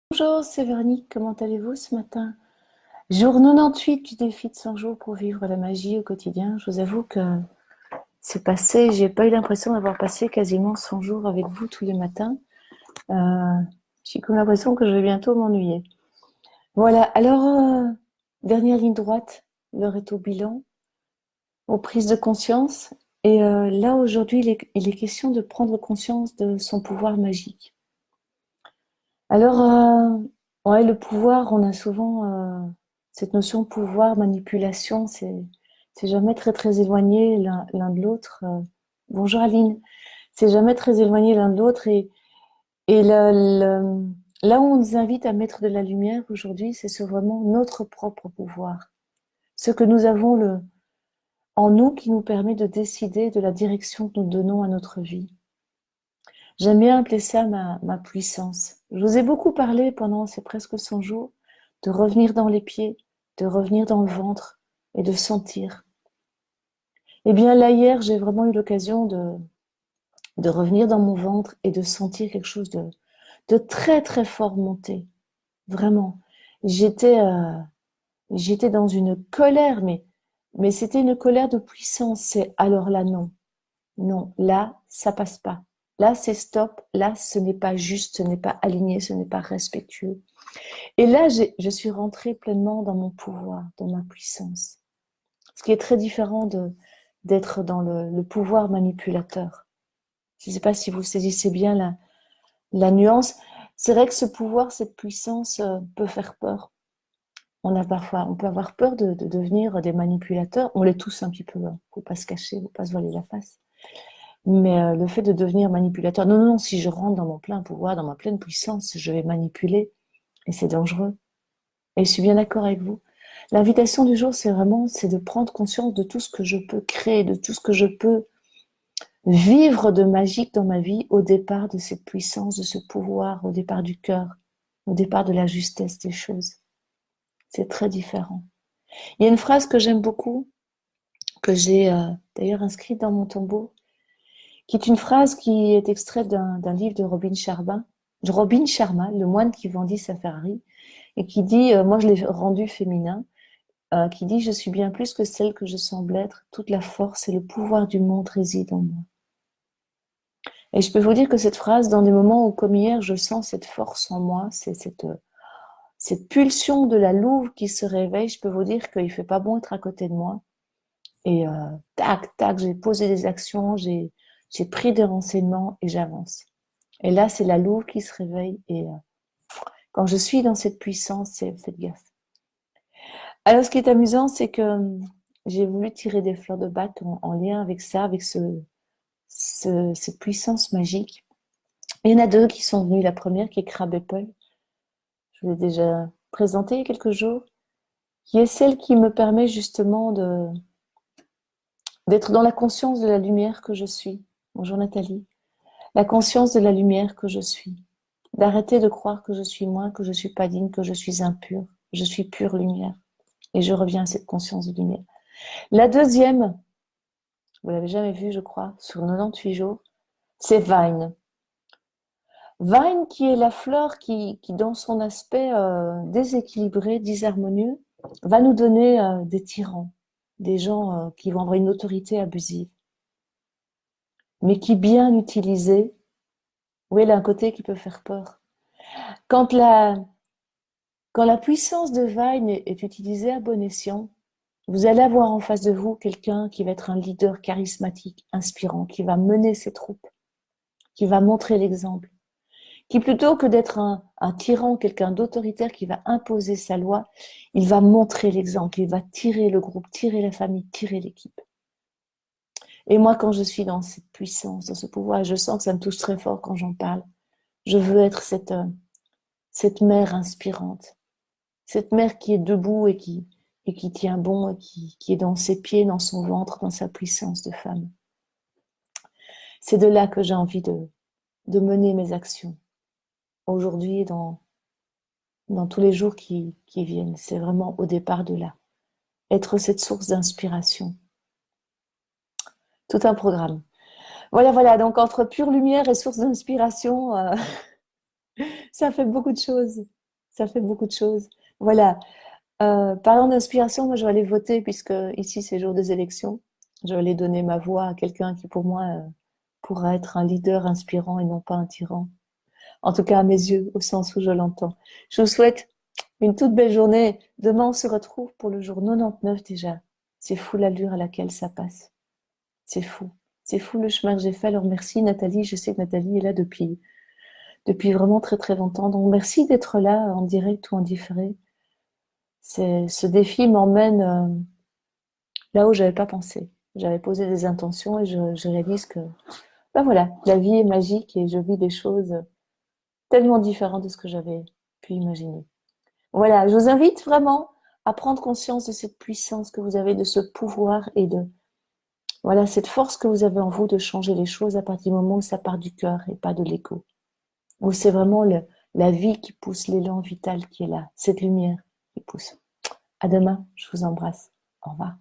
Bonjour, c'est Véronique, comment allez-vous ce matin? Jour 98 du défi de 100 jours pour vivre la magie au quotidien. Je vous avoue que c'est passé, j'ai pas eu l'impression d'avoir passé quasiment 100 jours avec vous tous les matins. Euh, j'ai comme l'impression que je vais bientôt m'ennuyer. Voilà, alors, dernière ligne droite, l'heure est au bilan, aux prises de conscience. Et là, aujourd'hui, il est question de prendre conscience de son pouvoir magique. Alors, ouais, le pouvoir, on a souvent cette notion de pouvoir, manipulation, c'est jamais très éloigné l'un de l'autre. Bonjour Aline, c'est jamais très éloigné l'un de l'autre et là où on nous invite à mettre de la lumière aujourd'hui, c'est sur vraiment notre propre pouvoir, ce que nous avons en nous qui nous permet de décider de la direction que nous donnons à notre vie. J'aime bien appeler ça ma puissance. Je vous ai beaucoup parlé pendant ces presque 100 jours de revenir dans les pieds, de revenir dans le ventre et de sentir. Eh bien là hier, j'ai vraiment eu l'occasion de revenir dans mon ventre et de sentir quelque chose de très fort monter. Vraiment. J'étais j'étais dans une colère, mais c'était une colère de puissance. C'est alors là non. Non, là, ça passe pas. Là, c'est stop. Là, ce n'est pas juste, ce n'est pas aligné, ce n'est pas respectueux. Et là, je suis rentrée pleinement dans mon pouvoir, dans ma puissance. Ce qui est très différent d'être dans le pouvoir manipulateur. Je ne sais pas si vous saisissez bien la nuance. C'est vrai que ce pouvoir, cette puissance peut faire peur. On peut avoir peur de devenir des manipulateurs. On l'est tous un petit peu. Hein. Faut pas se cacher, faut pas se voiler la face. Mais le fait de devenir manipulateur, non, non, si je rentre dans mon plein pouvoir, dans ma pleine puissance, je vais manipuler et c'est dangereux. Et je suis bien d'accord avec vous. L'invitation du jour, c'est de prendre conscience de tout ce que je peux créer, de tout ce que je peux vivre de magique dans ma vie au départ de cette puissance, de ce pouvoir, au départ du cœur, au départ de la justesse des choses. C'est très différent. Il y a une phrase que j'aime beaucoup, que j'ai d'ailleurs inscrite dans mon tombeau, qui est une phrase qui est extraite d'un livre de Robin Sharma, le moine qui vendit sa Ferrari, et qui dit, moi je l'ai rendu féminin, qui dit: je suis bien plus que celle que je semble être, toute la force et le pouvoir du monde résident en moi. Et je peux vous dire que cette phrase, dans des moments où, comme hier, je sens cette force en moi, c'est cette pulsion de la louve qui se réveille, je peux vous dire qu'il fait pas bon être à côté de moi. Et tac, j'ai posé des actions, j'ai pris des renseignements et j'avance. Et là, c'est la louve qui se réveille. Et quand je suis dans cette puissance, faites gaffe. Alors, ce qui est amusant, c'est que j'ai voulu tirer des fleurs de bac en lien avec ça, avec cette puissance magique. Il y en a deux qui sont venues. La première, qui est Crab Apple, je vous l'ai déjà présentée il y a quelques jours, qui est celle qui me permet justement d'être dans la conscience de la lumière que je suis. Bonjour Nathalie. La conscience de la lumière que je suis. D'arrêter de croire que je suis moins, que je suis pas digne, que je suis impure. Je suis pure lumière. Et je reviens à cette conscience de lumière. La deuxième, vous l'avez jamais vue, je crois, sur 98 jours, c'est Vine. Vine qui est la fleur qui dans son aspect déséquilibré, disharmonieux, va nous donner des tyrans, des gens qui vont avoir une autorité abusive. Mais qui, bien utilisés, oui, elle a un côté qui peut faire peur. Quand la puissance de Vine est utilisée à bon escient, vous allez avoir en face de vous quelqu'un qui va être un leader charismatique, inspirant, qui va mener ses troupes, qui va montrer l'exemple, qui plutôt que d'être un tyran, quelqu'un d'autoritaire qui va imposer sa loi, il va montrer l'exemple, il va tirer le groupe, tirer la famille, tirer l'équipe. Et moi, quand je suis dans cette puissance, dans ce pouvoir, je sens que ça me touche très fort quand j'en parle. Je veux être cette mère inspirante, cette mère qui est debout et qui tient bon et qui est dans ses pieds, dans son ventre, dans sa puissance de femme. C'est de là que j'ai envie de mener mes actions aujourd'hui et dans tous les jours qui viennent. C'est vraiment au départ de là. Être cette source d'inspiration. Tout un programme. Voilà. Donc entre pure lumière et source d'inspiration, ça fait beaucoup de choses. Ça fait beaucoup de choses. Voilà. Parlant d'inspiration, moi je vais aller voter puisque ici c'est jour des élections. Je vais aller donner ma voix à quelqu'un qui pour moi pourra être un leader inspirant et non pas un tyran. En tout cas à mes yeux, au sens où je l'entends. Je vous souhaite une toute belle journée. Demain on se retrouve pour le jour 99 déjà. C'est fou l'allure à laquelle ça passe. C'est fou. C'est fou le chemin que j'ai fait. Alors merci Nathalie. Je sais que Nathalie est là depuis vraiment très très longtemps. Donc merci d'être là en direct ou en différé. Ce défi m'emmène là où j'avais pas pensé. J'avais posé des intentions et je réalise que, ben voilà, la vie est magique et je vis des choses tellement différentes de ce que j'avais pu imaginer. Voilà, je vous invite vraiment à prendre conscience de cette puissance que vous avez, de ce pouvoir et de, voilà, cette force que vous avez en vous de changer les choses à partir du moment où ça part du cœur et pas de l'ego. Où c'est vraiment la vie qui pousse l'élan vital qui est là, cette lumière qui pousse. À demain, je vous embrasse. Au revoir.